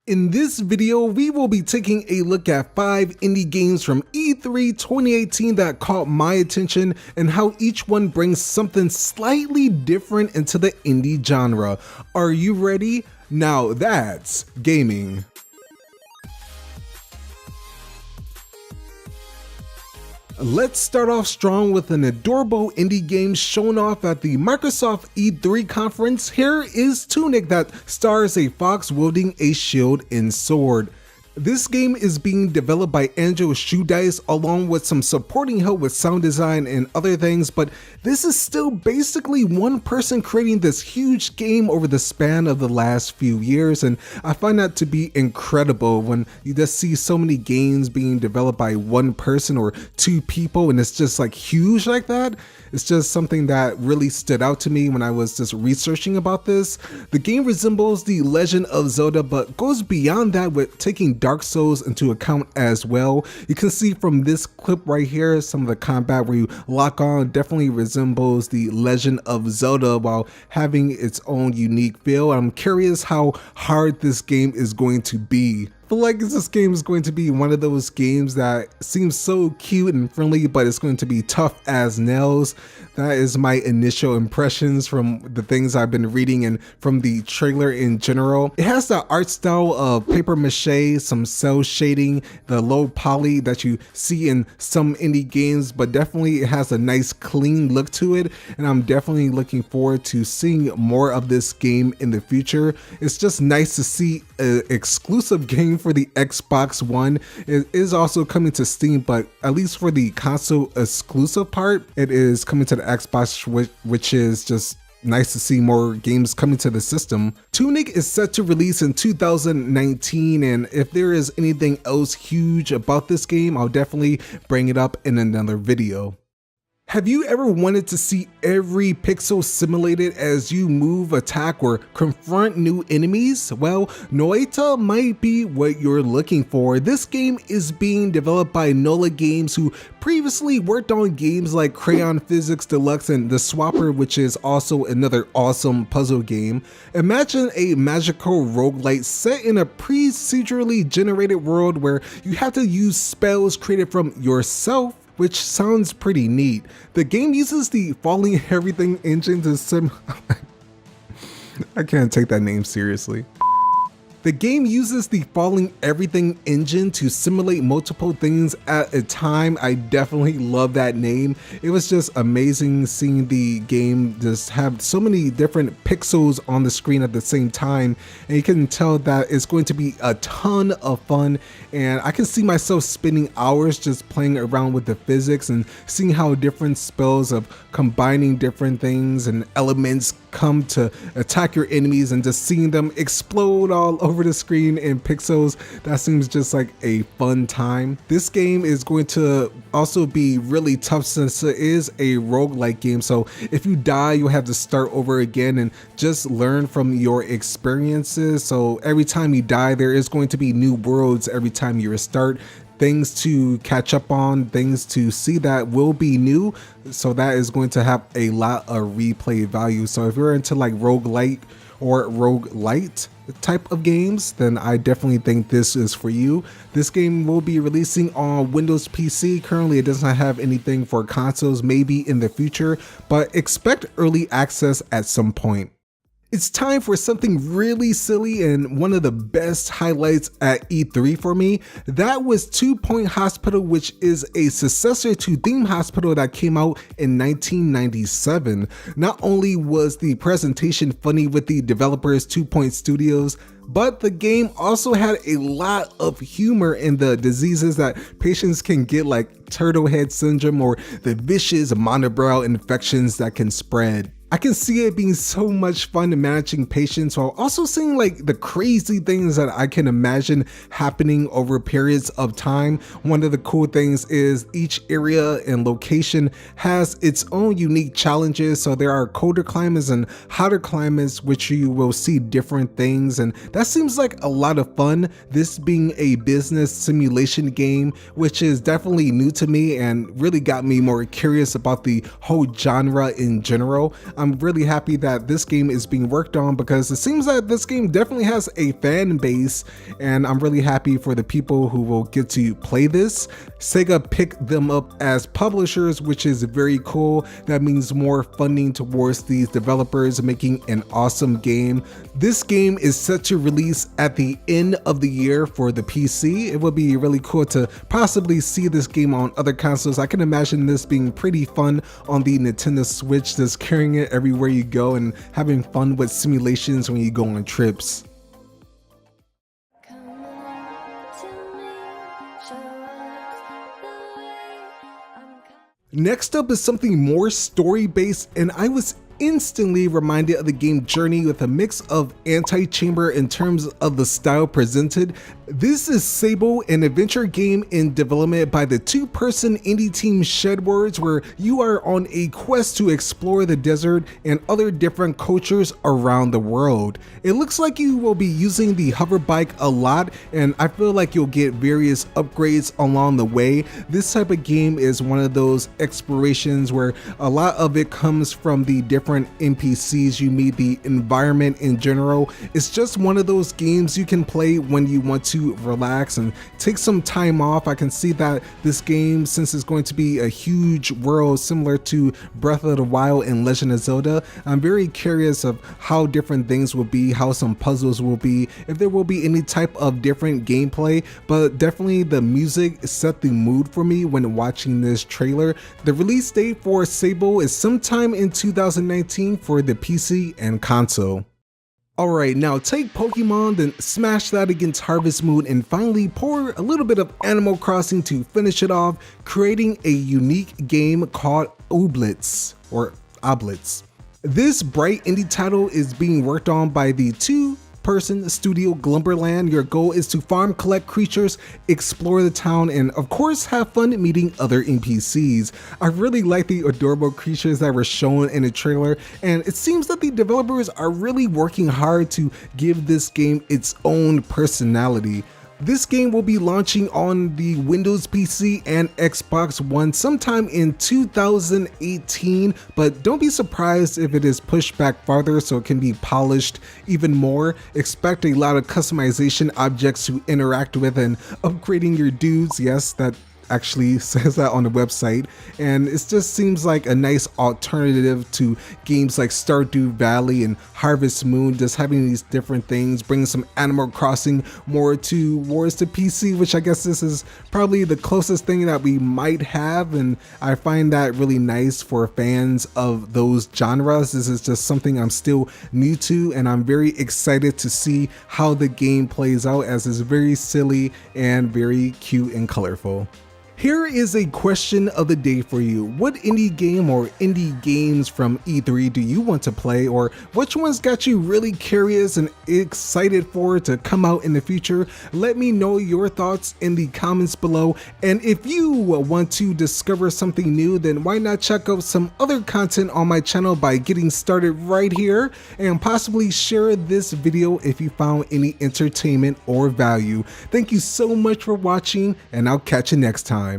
In this video, we will be taking a look at 5 indie games from E3 2018 that caught my attention and how each one brings something slightly different into the indie genre. Are you ready? Now that's gaming. Let's start off strong with an adorable indie game shown off at the Microsoft E3 conference. Here is Tunic that stars a fox wielding a shield and sword. This game is being developed by Angel Shoedice along with some supporting help with sound design and other things, but this is still basically one person creating this huge game over the span of the last few years, and I find that to be incredible when you just see so many games being developed by one person or two people and it's just like huge like that. It's just something that really stood out to me when I was just researching about this. The game resembles The Legend of Zelda, but goes beyond that with taking Dark Souls into account as well. You can see from this clip right here, some of the combat where you lock on definitely resembles The Legend of Zelda while having its own unique feel. I'm curious how hard this game is going to be. I feel like this game is going to be one of those games that seems so cute and friendly, but it's going to be tough as nails. That is my initial impressions from the things I've been reading and from the trailer in general. It has the art style of paper mache, some cell shading, the low poly that you see in some indie games, but definitely it has a nice clean look to it, and I'm definitely looking forward to seeing more of this game in the future. It's just nice to see an exclusive game for the Xbox One. It is also coming to Steam, but at least for the console exclusive part, it is coming to the Xbox, which is just nice to see more games coming to the system. Tunic is set to release in 2019, and if there is anything else huge about this game, I'll definitely bring it up in another video. Have you ever wanted to see every pixel simulated as you move, attack, or confront new enemies? Well, Noita might be what you're looking for. This game is being developed by Nola Games, who previously worked on games like Crayon Physics Deluxe and The Swapper, which is also another awesome puzzle game. Imagine a magical roguelite set in a procedurally generated world where you have to use spells created from yourself, which sounds pretty neat. The game uses the Falling Everything engine to I can't take that name seriously. The game uses the Falling Everything engine to simulate multiple things at a time. I definitely love that name. It was just amazing seeing the game just have so many different pixels on the screen at the same time, and you can tell that it's going to be a ton of fun, and I can see myself spending hours just playing around with the physics and seeing how different spells of combining different things and elements come to attack your enemies and just seeing them explode all over the screen in pixels. That seems just like a fun time. This game is going to also be really tough since it is a roguelike game, so if you die you'll have to start over again and just learn from your experiences. So every time you die there is going to be new worlds every time you restart, things to catch up on, things to see that will be new, so that is going to have a lot of replay value. So if you're into like roguelike or roguelite type of games, then I definitely think this is for you. This game will be releasing on Windows PC. Currently it does not have anything for consoles, maybe in the future, but expect early access at some point. It's time for something really silly and one of the best highlights at E3 for me. That was 2 Point Hospital, which is a successor to Theme Hospital that came out in 1997. Not only was the presentation funny with the developers 2 Point Studios, but the game also had a lot of humor in the diseases that patients can get, like turtle head syndrome or the vicious monobrow infections that can spread. I can see it being so much fun managing patients while also seeing like the crazy things that I can imagine happening over periods of time. One of the cool things is each area and location has its own unique challenges. So there are colder climates and hotter climates, which you will see different things. And that seems like a lot of fun. This being a business simulation game, which is definitely new to me and really got me more curious about the whole genre in general. I'm really happy that this game is being worked on, because it seems that this game definitely has a fan base, and I'm really happy for the people who will get to play this. Sega picked them up as publishers, which is very cool. That means more funding towards these developers making an awesome game. This game is set to release at the end of the year for the PC. It would be really cool to possibly see this game on other consoles. I can imagine this being pretty fun on the Nintendo Switch, just carrying it everywhere you go and having fun with simulations when you go on trips. Next up is something more story-based, and I was instantly reminded of the game Journey with a mix of anti-chamber in terms of the style presented. This is Sable, an adventure game in development by the two-person indie team Shedwords, where you are on a quest to explore the desert and other different cultures around the world. It looks like you will be using the hover bike a lot, and I feel like you'll get various upgrades along the way. This type of game is one of those explorations where a lot of it comes from the different NPCs you meet, the environment in general. It's just one of those games you can play when you want to relax and take some time off. I can see that this game, since it's going to be a huge world similar to Breath of the Wild and Legend of Zelda, I'm very curious of how different things will be, how some puzzles will be, if there will be any type of different gameplay, but definitely the music set the mood for me when watching this trailer. The release date for Sable is sometime in 2019 for the PC and console. Alright, now take Pokemon, then smash that against Harvest Moon, and finally pour a little bit of Animal Crossing to finish it off, creating a unique game called O Blitz, or O Blitz. This bright indie title is being worked on by the two-person studio Glumberland. Your goal is to farm, collect creatures, explore the town, and of course have fun meeting other NPCs. I really like the adorable creatures that were shown in the trailer, and it seems that the developers are really working hard to give this game its own personality. This game will be launching on the Windows PC and Xbox One sometime in 2018, but don't be surprised if it is pushed back farther so it can be polished even more. Expect a lot of customization objects to interact with and upgrading your dudes. Yes, that actually says that on the website, and it just seems like a nice alternative to games like Stardew Valley and Harvest Moon, just having these different things, bringing some Animal Crossing more towards the PC, which I guess this is probably the closest thing that we might have, and I find that really nice for fans of those genres. This is just something I'm still new to, and I'm very excited to see how the game plays out, as it's very silly and very cute and colorful. Here is a question of the day for you. What indie game or indie games from E3 do you want to play, or which ones got you really curious and excited for to come out in the future? Let me know your thoughts in the comments below, and if you want to discover something new, then why not check out some other content on my channel by getting started right here, and possibly share this video if you found any entertainment or value. Thank you so much for watching, and I'll catch you next time.